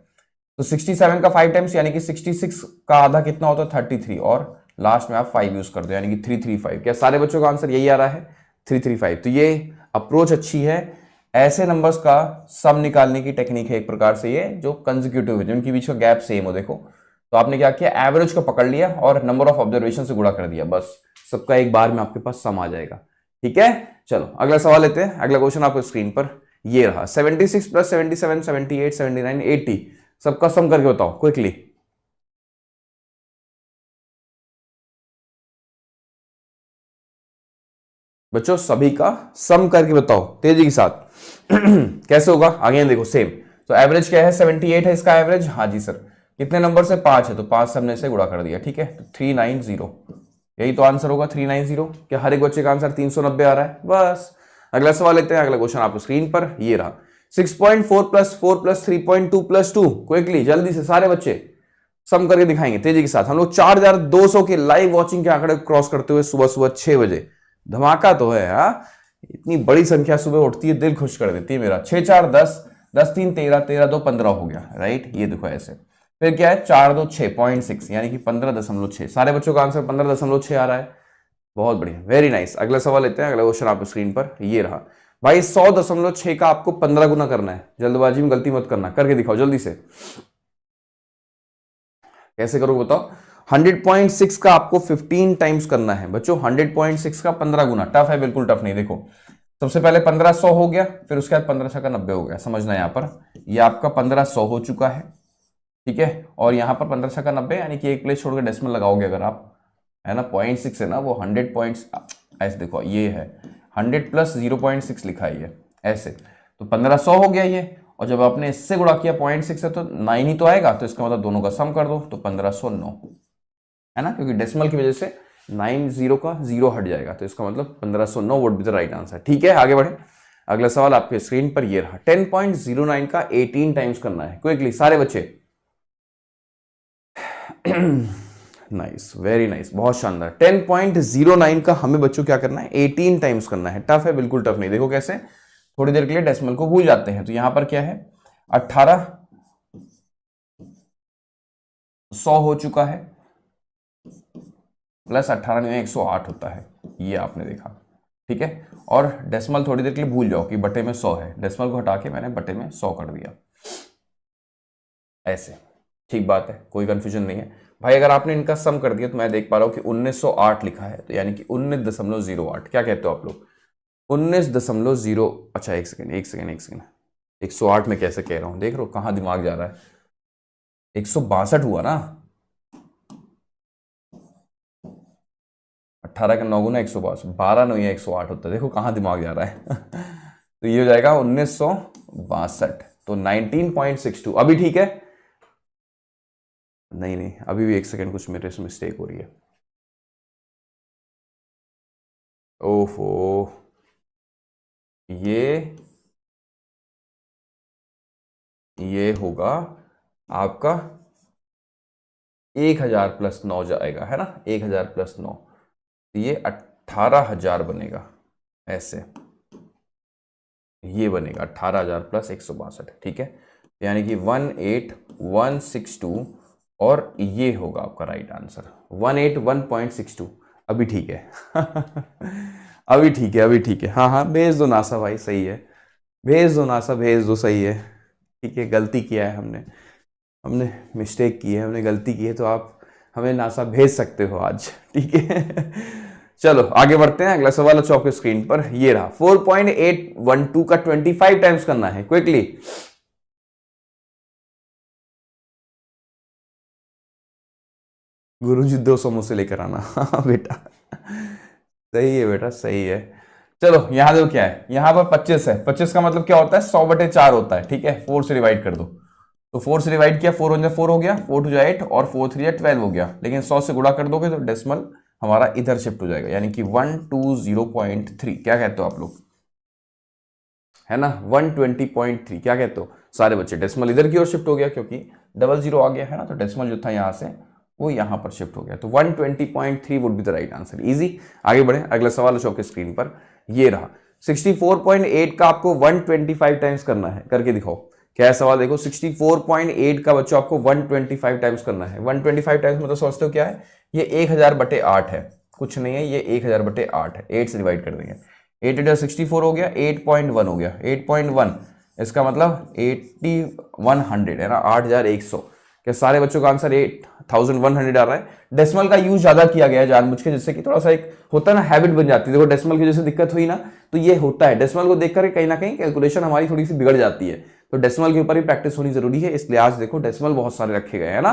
तो 67 का 5 टाइम्स, यानी कि 66 का आधा कितना होता है 33, और लास्ट में आप 5 यूज कर दो, यानी कि 335। क्या सारे बच्चों का आंसर यही आ रहा है 335। तो ये अप्रोच अच्छी है, ऐसे नंबर्स का सम निकालने की टेक्निक है एक प्रकार से ये, जो कंसेक्यूटिव है, जिनके बीच का गैप सेम हो। देखो तो आपने क्या किया, एवरेज को पकड़ लिया और नंबर ऑफ ऑब्जर्वेशन से गुणा कर दिया, बस सबका एक बार में आपके पास सम आ जाएगा। ठीक है, चलो अगला सवाल लेते हैं। अगला क्वेश्चन आपको स्क्रीन पर ये रहा, 76 प्लस 77, 78, 79, 80 सबका सम करके बताओ क्विकली। बच्चों सभी का सम करके बताओ तेजी के साथ। कैसे होगा, आगे देखो सेम। तो एवरेज क्या है 78 है इसका एवरेज, हाँ जी सर। कितने नंबर से 5 है, तो 5 से हमने इसे गुणा कर दिया। ठीक है, तो 390 यही तो आंसर होगा 390। क्या हर एक बच्चे का आंसर 390 आ रहा है, बस। अगला सवाल लेते हैं। अगला क्वेश्चन आपको स्क्रीन पर ये रहा, 6.4 प्लस 4 प्लस 3.2 प्लस 2, क्विकली जल्दी से सारे बच्चे सम करके दिखाएंगे तेजी के साथ। हम लोग 4200 के लाइव वॉचिंग के आंकड़े क्रॉस करते हुए सुबह सुबह 6 बजे, धमाका तो है। हाँ, इतनी बड़ी संख्या सुबह उठती है, दिल खुश कर देती है मेरा। 6 4 10, 10 3 13, 13 2 15 हो गया, राइट। ये देखो ऐसे, फिर क्या है 4 2 6.6 यानी कि 15.6। सारे बच्चों का आंसर 15.6 आ रहा है, बहुत बढ़िया, वेरी नाइस। अगला सवाल लेते हैं, अगला क्वेश्चन आपको स्क्रीन पर ये रहा भाई। 100.6 का आपको 15 गुना करना है, जल्दबाजी में गलती मत करना, करके दिखाओ जल्दी से। कैसे करोगे बताओ। 100.6 का आपको 15 टाइम्स करना है बच्चों। 100.6 का 15 गुना, टफ है, बिल्कुल टफ नहीं। देखो सबसे पहले 1500 हो गया, फिर उसके बाद 15 का 90 हो गया। समझना यहां पर, ये आपका 1500 हो चुका है, ठीक है। और यहां पर 15 का 90 यानी कि एक प्लेस छोड़कर डेसिमल लगाओगे अगर आप, है ना। 0.6 है ना वो 100 पॉइंट्स, ऐसे देखो ये है 100 प्लस 0.6 लिखा है ये ऐसे, तो 1500 हो गया ये। और जब आपने इससे गुणा किया 0.6 है तो 9 ही तो आएगा, तो इसका मतलब दोनों का सम कर दो तो 1509, है ना, क्योंकि डेसिमल की वजह से 90 का 0 हट जाएगा, तो इसका मतलब 1509 would be the right answer. ठीक है, आगे बढ़े। अगला सवाल आपके स्क्रीन पर ये रहा। 10.09 का 18 टाइम्स करना है, क्विकली सारे बच्चे। नाइस, वेरी नाइस, बहुत शानदार। 10.09 का हमें बच्चों क्या करना है, 18 टाइम्स करना है। टफ है, बिल्कुल टफ नहीं। देखो कैसे, थोड़ी देर के लिए डेसिमल को भूल जाते हैं। तो यहां पर क्या है 1800 हो चुका है, प्लस 18 में 108 होता है, ये आपने देखा, ठीक है। और डेसिमल थोड़ी देर के लिए भूल जाओ कि बटे में 100 है, डेसिमल को हटा के मैंने बटे में 100 कर दिया ऐसे, ठीक बात है, कोई कंफ्यूजन नहीं है भाई। अगर आपने इनका सम कर दिया तो मैं देख पा रहा हूं कि 1908 लिखा है, तो यानी कि 19.08। क्या कहते हो आप लोग, 19.0, अच्छा एक सेकेंड 108 में कैसे कह रहा हूं, देख रहे हो कहां दिमाग जा रहा है। 162 हुआ ना, 18 का 9 गुना 162, 12 9 या 108 होता है, देखो कहां दिमाग जा रहा है। तो ये हो जाएगा 1962, तो 19.62। अभी ठीक है, नहीं अभी भी एक सेकेंड, कुछ मेरे से मिस्टेक हो रही है। ओफो, ये होगा आपका 1000 प्लस 9 जाएगा, है ना, 1000 प्लस 9, तो ये 18,000 बनेगा ऐसे, ये बनेगा 18,000 प्लस 162, ठीक है। यानी कि 18162, और ये होगा आपका राइट आंसर 181.62। अभी ठीक है। अभी ठीक है, हाँ भेज दो नासा भाई, सही है, भेज दो नासा, भेज दो, सही है, ठीक है। गलती किया है हमने मिस्टेक की है, हमने गलती की है, तो आप हमें नासा भेज सकते हो आज, ठीक है। चलो आगे बढ़ते हैं, अगला सवाल अच्छा आपके स्क्रीन पर ये रहा। 4.812 का 25 टाइम्स करना है, क्विकली। गुरुजी 2 समोसे लेकर आना। हाँ बेटा, सही है बेटा, सही है। चलो यहां देखो क्या है, यहां पर 25 है, 25 का मतलब क्या होता है, 100/4 होता है, ठीक है। 4 से डिवाइड कर दो, तो 4 से डिवाइड किया, 4 1 जा 4 हो गया, 4 2 जा 8, और 4 3 जा 12 हो गया। लेकिन 100 से गुणा कर दोगे तो डेसिमल हमारा इधर शिफ्ट हो जाएगा, यानी कि 120.3। क्या कहते हो आप लोग, है ना, 120.3। क्या कहते हो सारे बच्चे, डेसिमल इधर की ओर शिफ्ट हो गया क्योंकि 00 आ गया, है ना, तो डेसिमल जो था यहां से वो यहां पर शिफ्ट हो गया, तो 120.3 would be the right answer. Easy, आगे बढ़े। अगला सवाल है आपके स्क्रीन पर ये रहा। 64.8 का आपको 125 टाइम्स करना है, करके दिखाओ। क्या है सवाल, देखो 64.8 का बच्चों आपको 125 टाइम्स करना है। 125 टाइम्स मतलब समझते हो क्या है, ये 1000/8 है, कुछ नहीं है, ये 1000/8 है। 8 से डिवाइड कर देंगे, 8 8 64 हो गया, 8.1 हो गया, 8.1 इसका मतलब 8100 है ना, 8100। क्या सारे बच्चों का आंसर 8100 आ रहा है। डेसिमल का यूज ज्यादा किया गया है जानबूझ के, जिससे कि थोड़ा सा एक होता है ना, हैबिट बन जाती है। देखो डेसिमल की वजह से दिक्कत हुई ना, तो ये होता है, डेसिमल को देखकर कहीं ना कहीं कैलकुलेशन हमारी थोड़ी सी बिगड़ जाती है, तो डेसिमल के ऊपर ही प्रैक्टिस होनी जरूरी है। इसलिए आज देखो डेसिमल बहुत सारे रखे गए हैं ना,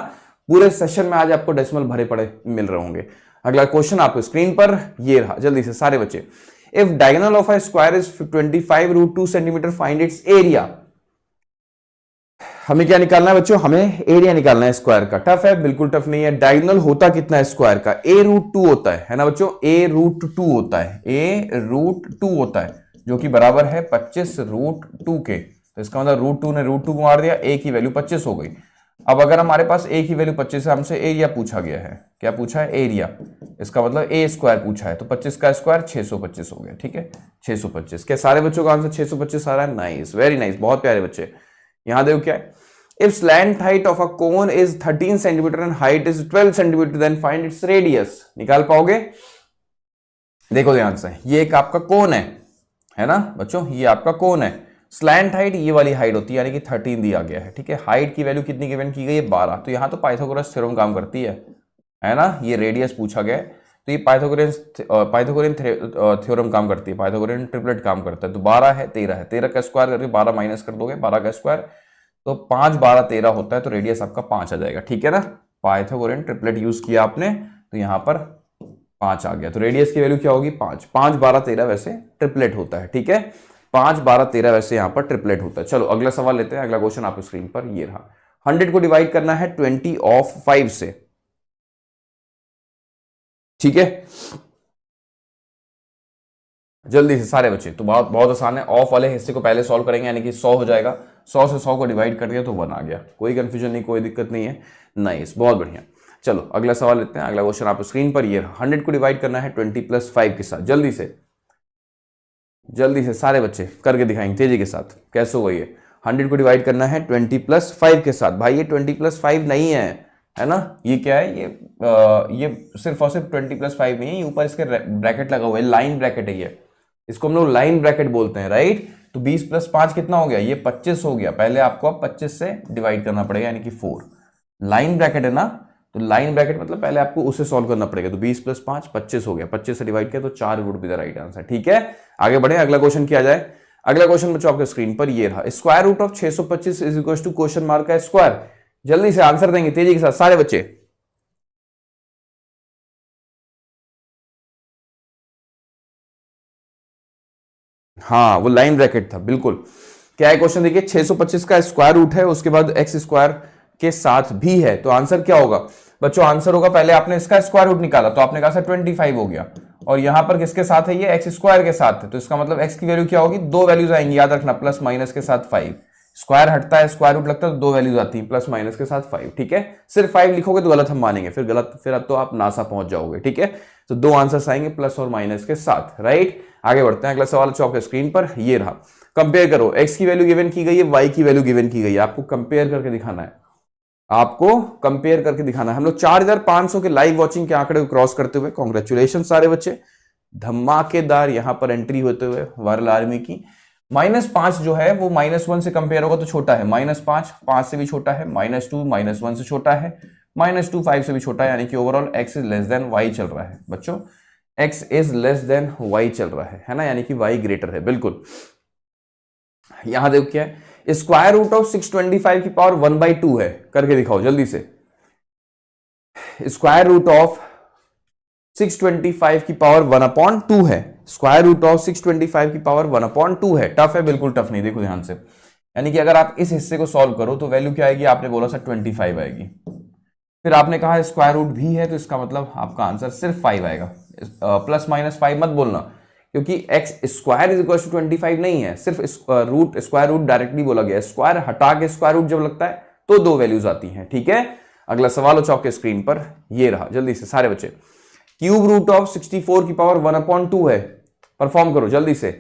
पूरे सेशन में आज आपको डेसिमल भरे पड़े मिल रहे होंगे। अगला क्वेश्चन आपको स्क्रीन पर ये रहा, जल्दी से सारे बच्चे। If diagonal of a square is 25√2 centimetre, find its area. हमें क्या निकालना है बच्चों, हमें एरिया निकालना है स्क्वायर का। टफ है, बिल्कुल टफ नहीं है। डायगोनल होता कितना है स्क्वायर का, a√2 होता है ना बच्चों, a√2 होता है, a√2 होता है, जो कि बराबर है 25√2 के। तो इसका मतलब √2 ने √2 को मार दिया, a की वैल्यू 25 हो गई। अब अगर हमारे पास a की वैल्यू 25 है, हमसे एरिया पूछा गया है, क्या पूछा है? एरिया। इसका मतलब a स्क्वायर पूछा है, तो 25 का स्क्वायर 625 हो गया, ठीक है 625। क्या सारे बच्चों का आंसर 625 आ रहा है? नाइस, वेरी नाइस, बहुत प्यारे बच्चे। यहां देखो क्या है, if slant height of a cone is 13 centimetre and height is 12 centimetre then find its radius. निकाल पाओगे? देखो ध्यान से, ये एक आपका कोन है ना बच्चों, ये आपका कोन है। स्लैंट हाइट ये वाली हाइट होती है, यानी कि 13 दिया गया है, ठीक है। हाइट की वैल्यू कितनी गिवन की गई है? 12। तो यहां तो पाइथागोरस थ्योरम काम करती है ना। ये रेडियस पूछा गया है, तो ये पाइथागोरियन थ्योरम काम करती है, पाइथागोरियन ट्रिपलेट काम करता है। तो 12 है, 13 है, 13 का स्क्वायर करके 12 माइनस कर दोगे, 12 का स्क्वायर तो 5, 12, 13 होता है, तो रेडियस आपका 5 आ जाएगा, ठीक है ना। पाइथागोरियन ट्रिपलेट यूज किया आपने, तो यहां पर 5 आ गया, तो रेडियस की वैल्यू क्या होगी? 5। 5, 12, 13 वैसे ट्रिपलेट होता है, ठीक है। 5, 12, 13 वैसे यहां पर ट्रिपलेट होता है। चलो अगला सवाल लेते हैं। अगला क्वेश्चन आपको स्क्रीन पर ये रहा। 100 को डिवाइड करना है 20 ऑफ 5 से, ठीक है। जल्दी से सारे बच्चे, तो बहुत बहुत आसान है। ऑफ वाले हिस्से को पहले सॉल्व करेंगे, यानी कि 100 हो जाएगा। 100 से 100 को डिवाइड कर दिया तो 1 आ गया, कोई कंफ्यूजन नहीं, कोई दिक्कत नहीं है। नाइस, बहुत बढ़िया। चलो अगला सवाल लेते हैं। अगला क्वेश्चन आपको स्क्रीन पर ये 100 को डिवाइड करना है 20 + 5 के साथ। जल्दी से सारे बच्चे करके दिखाएंगे तेजी के साथ, कैसे हुआ ये। 100 को डिवाइड करना है 20 + 5 के साथ। भाई ये 20 + 5 नहीं है ना, ये क्या है? ये सिर्फ और सिर्फ 20 + 5 नहीं है, ये ऊपर इसके ब्रैकेट लगा हुआ है, लाइन ब्रैकेट है ये, इसको हम लोग लाइन ब्रैकेट बोलते हैं, राइट। तो 20 + 5 कितना हो गया? ये 25 हो गया। पहले आपको अब 25 से डिवाइड करना पड़ेगा, यानी कि 4। लाइन ब्रैकेट है ना, तो लाइन ब्रैकेट मतलब पहले आपको उसे सॉल्व करना पड़ेगा। तो 20 + 5 25 हो गया, 25 से डिवाइड किया तो 4 would be the right answer, ठीक है। आगे बढ़े, अगला क्वेश्चन किया जाए। अगला क्वेश्चन बच्चों आपके स्क्रीन पर ये रहा। Square root of 625 is equal to question mark का स्क्वायर। जल्दी से आंसर देंगे तेजी के साथ सारे बच्चे। हाँ, वो लाइन ब्रैकेट था, बिल्कुल। क्या है क्वेश्चन? देखिए 625 का स्क्वायर रूट है, उसके बाद x स्क्वायर के साथ भी है, तो आंसर क्या होगा बच्चों? आंसर होगा, पहले आपने इसका स्क्वायर रूट निकाला तो आपने कहा था 25 हो गया, और यहां पर किसके साथ है? ये x स्क्वायर के साथ है, तो इसका मतलब x की वैल्यू क्या होगी? 2 वैल्यूज आएंगी, याद रखना, प्लस माइनस के साथ 5। स्क्वायर हटता है, स्क्वायर रूट लगता है, तो 2 वैल्यूज आती है, प्लस माइनस के साथ 5, ठीक है। सिर्फ 5 लिखोगे तो गलत हम मानेंगे, फिर अब तो आप नासा पहुंच जाओगे, ठीक है। तो 2 आंसर्स आएंगे प्लस और माइनस के साथ, राइट। आगे बढ़ते हैं। अगला सवाल आपके स्क्रीन पर ये रहा। कंपेयर करो, x की वैल्यू गिवन की गई है, y की वैल्यू गिवन की गई है, आपको कंपेयर करके दिखाना है, हम लोग 4500 के लाइव वॉचिंग के आंकड़े को क्रॉस करते हुए, कांग्रेचुलेशन सारे बच्चे, धमाकेदार यहां पर एंट्री होते हुए वायरल आर्मी की। -5 जो है वो -1 से कंपेयर होगा तो छोटा है, -5 5 से भी छोटा है, -2 -1 से छोटा है, -2 5 से भी छोटा है, यानी कि overall x is less than y चल रहा है बच्चों, x is less than y चल रहा है ना, यानी कि y ग्रेटर है, बिल्कुल। यहां देखो क्या है, स्क्वायर रूट ऑफ 625 की पावर 1/2 है, करके दिखाओ जल्दी से। स्क्वायर रूट ऑफ 625 की पावर 1/2 है, स्क्वायर रूट ऑफ 625 की पावर 1/2 है। टफ है? बिल्कुल टफ नहीं, देखो ध्यान से। यानी कि अगर आप इस हिस्से को सॉल्व करो तो वैल्यू क्या आएगी? आपने बोला था 25 आएगी, फिर आपने कहा स्क्वायर रूट भी है, तो इसका मतलब आपका आंसर सिर्फ 5 आएगा, प्लस माइनस 5 मत बोलना, क्योंकि x square is equal to 25 नहीं है, सिर्फ रूट स्क्वायर रूट डायरेक्टली बोला गया है, स्क्वायर हटा के स्क्वायर रूट जब लगता है तो 2 वैल्यूज आती हैं, ठीक है। अगला सवाल हो आपके स्क्रीन पर ये रहा, जल्दी से सारे बच्चे। क्यूब रूट ऑफ 64 की पावर 1/2 है, परफॉर्म करो जल्दी से।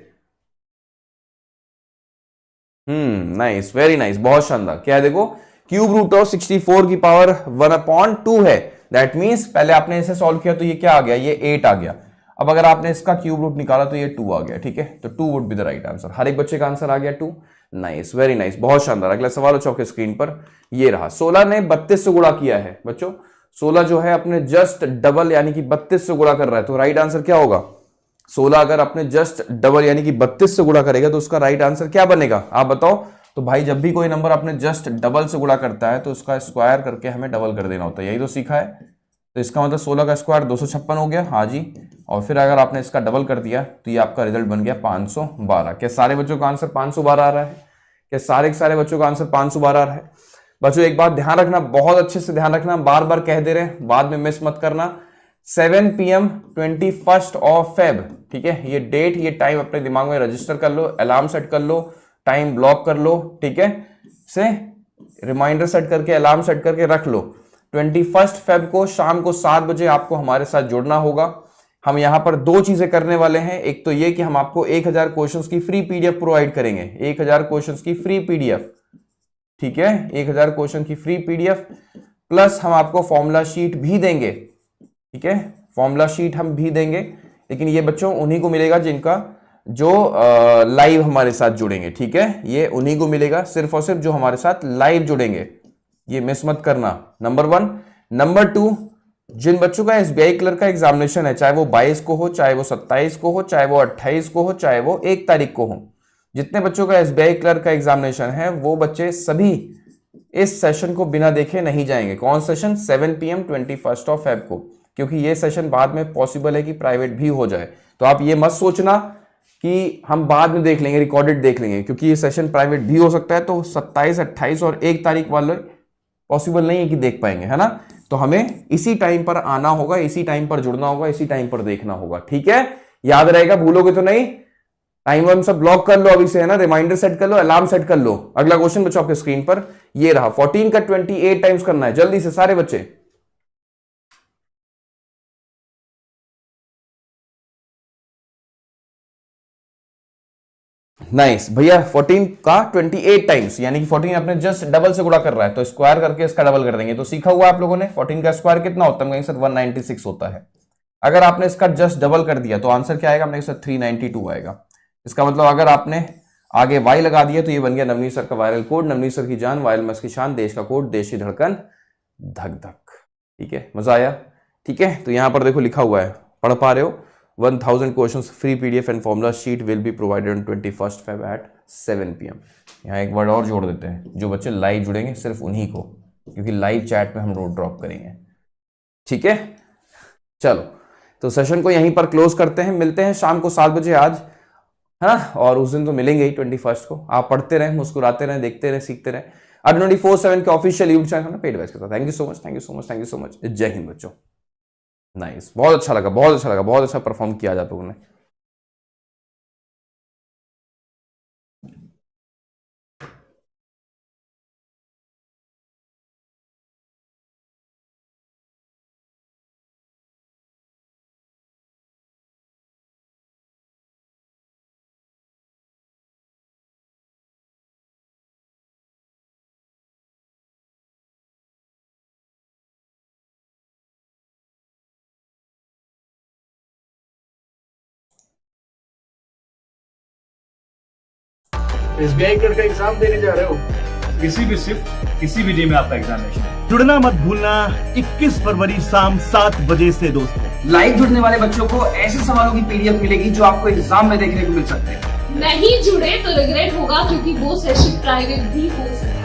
नाइस, वेरी नाइस, बहुत शानदार। क्या है देखो, क्यूब रूट ऑफ 64 की पावर 1/2 है, दैट मींस पहले आपने इसे सॉल्व किया तो ये क्या आ गया? ये 8 आ गया। अब अगर आपने इसका क्यूब रूट निकाला तो ये 2 आ गया, ठीक है। तो 2 would be the right answer. हर एक बच्चे का आंसर आ गया 2। नाइस, वेरी नाइस, बहुत शानदार। अगला सवाल हो आपके स्क्रीन पर ये रहा। 16 ने 32 से गुणा किया है बच्चों, 16 जो है अपने जस्ट डबल यानी कि 32 से गुणा कर रहा है, तो राइट आंसर क्या होगा? 16 अगर अपने जस्ट डबल यानी कि 32 से गुणा करेगा तो उसका राइट आंसर क्या बनेगा? आप बताओ। तो भाई जब भी कोई नंबर अपने जस्ट डबल से गुणा करता है तो उसका स्क्वायर करके हमें डबल कर देना होता है, यही तो सीखा है। तो इसका मतलब 16 का स्क्वायर 256 हो गया, हाँ जी। और फिर अगर आपने इसका डबल कर दिया तो ये आपका रिजल्ट बन गया 512। क्या सारे बच्चों का आंसर 512 आ रहा है? क्या सारे के सारे बच्चों का आंसर 512 आ रहा है? बच्चों एक बात ध्यान रखना, बहुत अच्छे से ध्यान रखना, बार बार कह दे रहे हैं, बाद में मिस मत करना। 7 PM 21 Feb, ठीक है। ये डेट ये टाइम अपने दिमाग में रजिस्टर कर लो, अलार्म सेट कर लो, टाइम ब्लॉक कर लो, ठीक है, से रिमाइंडर सेट करके अलार्म सेट करके रख लो। 21 फेब को शाम को 7 बजे आपको हमारे साथ जुड़ना होगा। हम यहां पर 2 चीजें करने वाले हैं। एक तो ये कि हम आपको 1000 क्वेश्चंस की फ्री पीडीएफ प्रोवाइड करेंगे, 1000 क्वेश्चंस की फ्री पीडीएफ, ठीक है, 1000 क्वेश्चन की फ्री पीडीएफ, प्लस हम आपको फॉर्मूला शीट भी देंगे, ठीक है, फॉर्मूला शीट हम भी देंगे। लेकिन ये बच्चों उन्हीं को मिलेगा जिनका जो लाइव हमारे साथ जुड़ेंगे, ठीक है, ये उन्हीं को मिलेगा, सिर्फ और सिर्फ जो हमारे साथ लाइव जुड़ेंगे, ये मिस मत करना, नंबर 1। नंबर 2, जिन बच्चों का एसबीआई क्लर्क का एग्जामिनेशन है, चाहे वो 22 को हो, चाहे वो 27 को हो, चाहे वो 28 को हो, चाहे वो 1 तारीख को हो, जितने बच्चों का एसबीआई क्लर्क का एग्जामिनेशन है वो बच्चे सभी इस सेशन को बिना देखे नहीं जाएंगे। कौन सेशन? 7 PM 21 ऑफ फेब को, क्योंकि ये सेशन बाद में पॉसिबल है कि प्राइवेट भी हो जाए। तो आप ये मत सोचना कि हम बाद में देख लेंगे, रिकॉर्डेड देख लेंगे, क्योंकि ये सेशन प्राइवेट भी हो सकता है। तो 27, 28 और 1 तारीख वाले पॉसिबल नहीं है कि देख पाएंगे, है ना। तो हमें इसी टाइम पर आना होगा, इसी टाइम पर जुड़ना होगा, इसी टाइम पर देखना होगा, ठीक है, याद रहेगा, भूलोगे तो नहीं। टाइम हम सब ब्लॉक कर लो अभी से, है ना, रिमाइंडर सेट कर लो, अलार्म सेट कर लो। अगला क्वेश्चन बच्चों आपके स्क्रीन पर ये रहा, 14 का 28 टाइम्स करना है, जल्दी से सारे बच्चे। नाइस भैया, 14 का 28 टाइम्स, यानी कि 14 अपने जस्ट डबल से गुणा कर रहा है, तो स्क्वायर करके इसका डबल कर देंगे। तो सीखा हुआ आप लोगों ने 14 का स्क्वायर कितना होता है? सर 196 होता है। अगर आपने इसका जस्ट डबल कर दिया तो आंसर क्या आएगा? अपने सर 392 आएगा। इसका मतलब अगर आपने आगे वाई लगा दिया तो ये बन गया नवनीत सर का वायरल कोड, नवनीत सर की जान, वायरल मस की शान, देश का कोड, देश की धड़कन, धक धक, ठीक है, मजा आया, ठीक है। तो यहां पर देखो लिखा हुआ है, पढ़ पा रहे हो, 1000 questions free PDF and formula sheet will be provided on 21 Feb at 7 PM। यहाँ एक वर्ड और जोड़ देते हैं, जो बच्चे लाइव जुड़ेंगे सिर्फ उन्हीं को, क्योंकि लाइव चैट में हम रोड ड्रॉप करेंगे, ठीक है। चलो तो सेशन को यहीं पर क्लोज करते हैं, मिलते हैं शाम को 7 बजे आज, है ना, और उस दिन तो मिलेंगे ही 21 को। आप पढ़ते रहें, मुस्कुराते रहें, देखते रहें, सीखते रहें। 24/7 के official YouTube channel paid batch के साथ। Thank you so much, thank you so much, thank you so much. जय हिंद बच्चों। नाइस, बहुत अच्छा लगा, बहुत अच्छा लगा, बहुत अच्छा परफॉर्म किया आप लोगों ने। एसबीआई क्लर्क का एग्जाम देने जा रहे हो? किसी भी शिफ्ट, किसी भी डे में आपका एग्जामिनेशन है। जुड़ना मत भूलना 21 फरवरी शाम 7 बजे से दोस्तों। लाइव जुड़ने वाले बच्चों को ऐसे सवालों की पीडीएफ मिलेगी जो आपको एग्जाम में देखने को मिल सकते हैं। नहीं जुड़े तो रिग्रेट होगा, क्योंकि वो सेशन प्राइवेट भी हो सकता है।